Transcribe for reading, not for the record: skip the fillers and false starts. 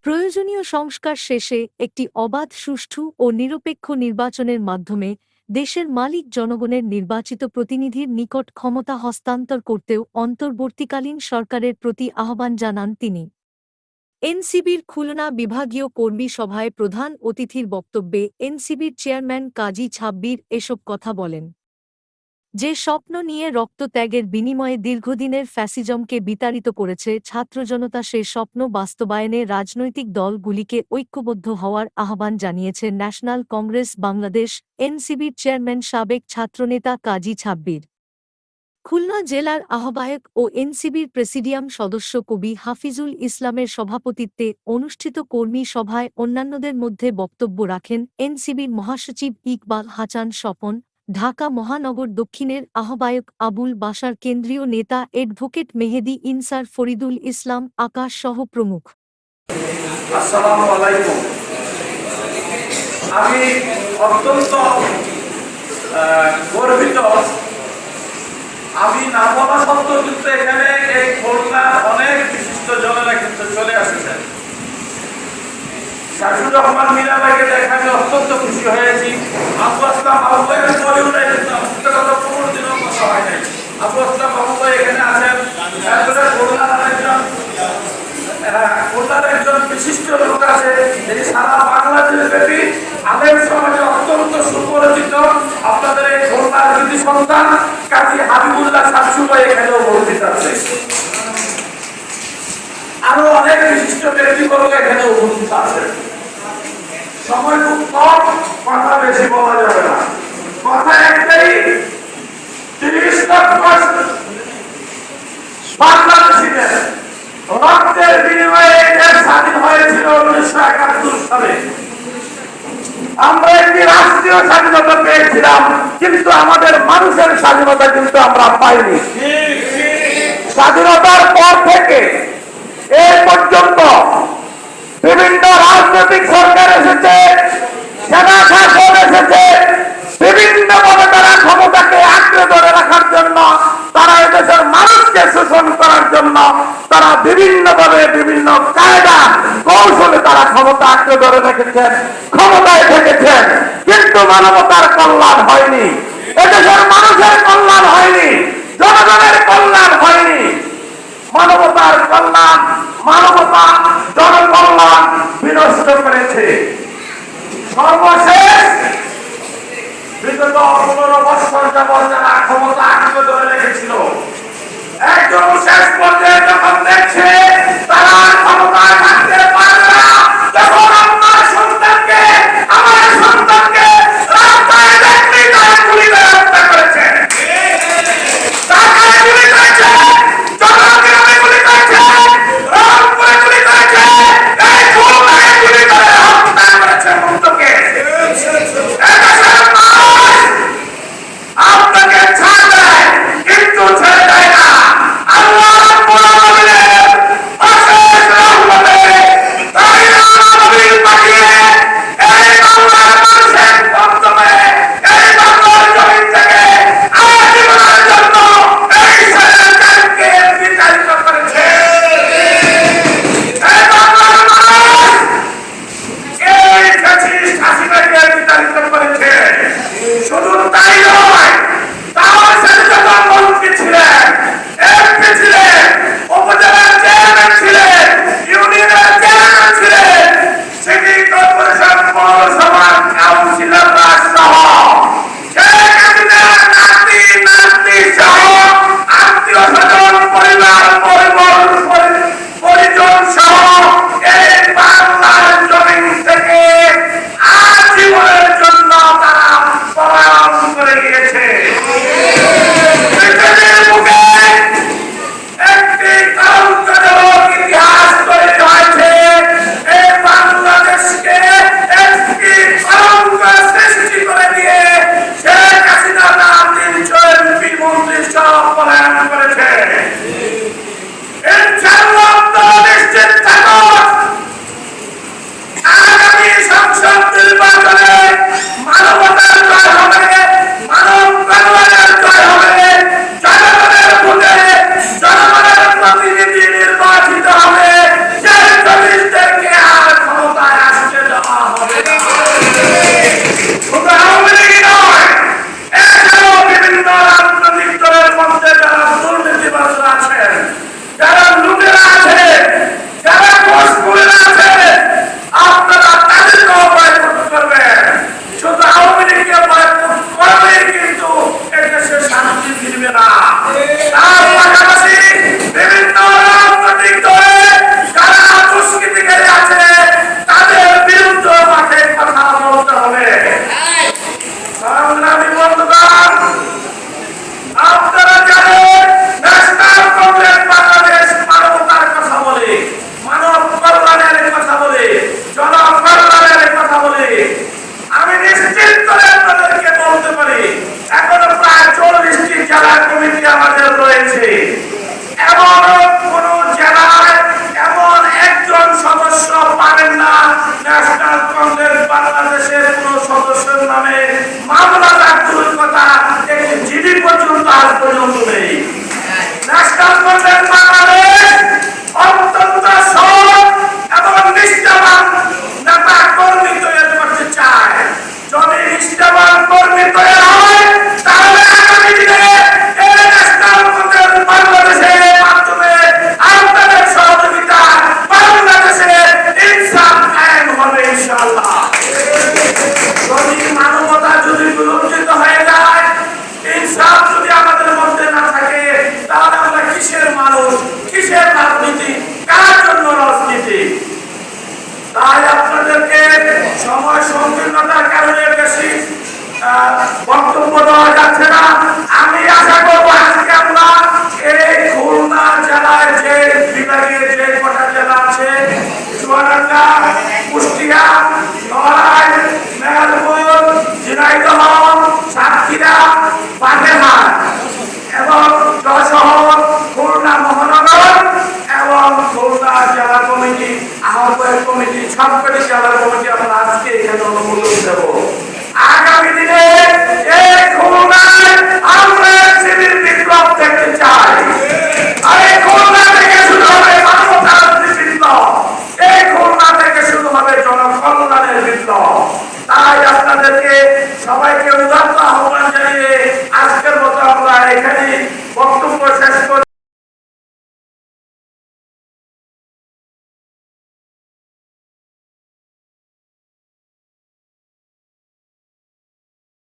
প্রয়োজনীয় সংস্কার শেষে একটি অবাধ, সুষ্ঠু ও নিরপেক্ষ নির্বাচনের মাধ্যমে দেশের মালিক জনগণের নির্বাচিত প্রতিনিধির নিকট ক্ষমতা হস্তান্তর করতেও অন্তর্বর্তীকালীন সরকারের প্রতি আহ্বান জানান তিনি। এনসিবির খুলনা বিভাগীয় কর্মী সভায় প্রধান অতিথির বক্তব্যে এনসিবির চেয়ারম্যান কাজী ছাব্বির এসব কথা বলেন। যে স্বপ্ন নিয়ে রক্তত্যাগের বিনিময়ে দীর্ঘদিনের ফ্যাসিজমকে বিতাড়িত করেছে ছাত্রজনতা, সে স্বপ্ন বাস্তবায়নে রাজনৈতিক দলগুলিকে ঐক্যবদ্ধ হওয়ার আহ্বান জানিয়েছে ন্যাশনাল কংগ্রেস বাংলাদেশ এনসিবির চেয়ারম্যান সাবেক ছাত্রনেতা কাজী ছাব্বির। খুলনা জেলার আহ্বায়ক ও এনসিবির প্রেসিডিয়াম সদস্য কবি হাফিজুল ইসলামের সভাপতিত্বে অনুষ্ঠিত কর্মী সভায় অন্যান্যদের মধ্যে বক্তব্য রাখেন এনসিবির মহাসচিব ইকবাল হাসান স্বপন, ঢাকা মহানগর দক্ষিণের আহ্বায়ক আবুল বাশার, কেন্দ্রীয় নেতা অ্যাডভোকেট মেহেদী ইনসার, ফরিদুল ইসলাম আকাশ সহ প্রমুখ। আসসালামু আলাইকুম। আমি অত্যন্ত গর্বিত। আমি না বলা সত্ত্বেও কিন্তু এখানে এই খুলনার অনেক বিশিষ্ট জনেরা কিন্তু চলে আসছেন। শাশুর রহমান মীরা ভাইকে দেখে আমি অত্যন্ত খুশি হয়েছি। আবু আসলাম বাবু ভাইয়ের পরে উঠে কিন্তু কথা কোনোদিনও কথা হয় নাই। আবু আসলাম বাবু ভাই এখানে আছেন। খুলনার একজন বিশিষ্ট লোক আছে, যিনি সারা বাংলাদেশ ব্যাপী আলেম সমাজে অত্যন্ত সুপরিচিত। আপনাদের এই খুলনার কৃতি সন্তান কাজী হাবিবুল্লাহ শামসু ভাই এখানেও উপস্থিত আছে। আরো অনেক বিশিষ্ট ব্যক্তিবর্গ এখানে উপস্থিত আছে। সময় খুব কম, কথা বেশি বলা যাবে না। কথা একটাই, ৩০ লক্ষ বাংলাদেশিদের রক্তের বিনিময়ে দেশ স্বাধীন হয়েছিল ১৯৭১ সালে। আমরা একটি রাষ্ট্রীয় স্বাধীনতা পেয়েছিলাম, কিন্তু আমাদের মানুষের স্বাধীনতা কিন্তু আমরা পাইনি। স্বাধীনতার পর থেকে এই পর্যন্ত বিভিন্ন রাজনৈতিক সরকার এসেছে, সেনা শাসন এসেছে, বিভিন্নভাবে তারা ক্ষমতাকে আঁকড়ে ধরে রাখার জন্য, তারা এদেশের মানুষকে শোষণ করার জন্য তারা বিভিন্নভাবে বিভিন্ন কায়দা কৌশলে তারা ক্ষমতা আঁকড়ে ধরে রেখেছেন, ক্ষমতায় থেকেছেন, কিন্তু মানবতার কল্যাণ হয়নি, এদেশের মানুষের কল্যাণ হয়নি, জনগণের কল্যাণ হয়নি। মানবতার কল্যাণ, মানবতা জনকল্যাণ বিনষ্ট করেছে। সর্বশেষ বিগত ১৫ বছর যাবৎ যারা ক্ষমতা আঁকড়ে ধরে রেখেছিল, একজন শেষ পর্যায়ে যখন দেখছে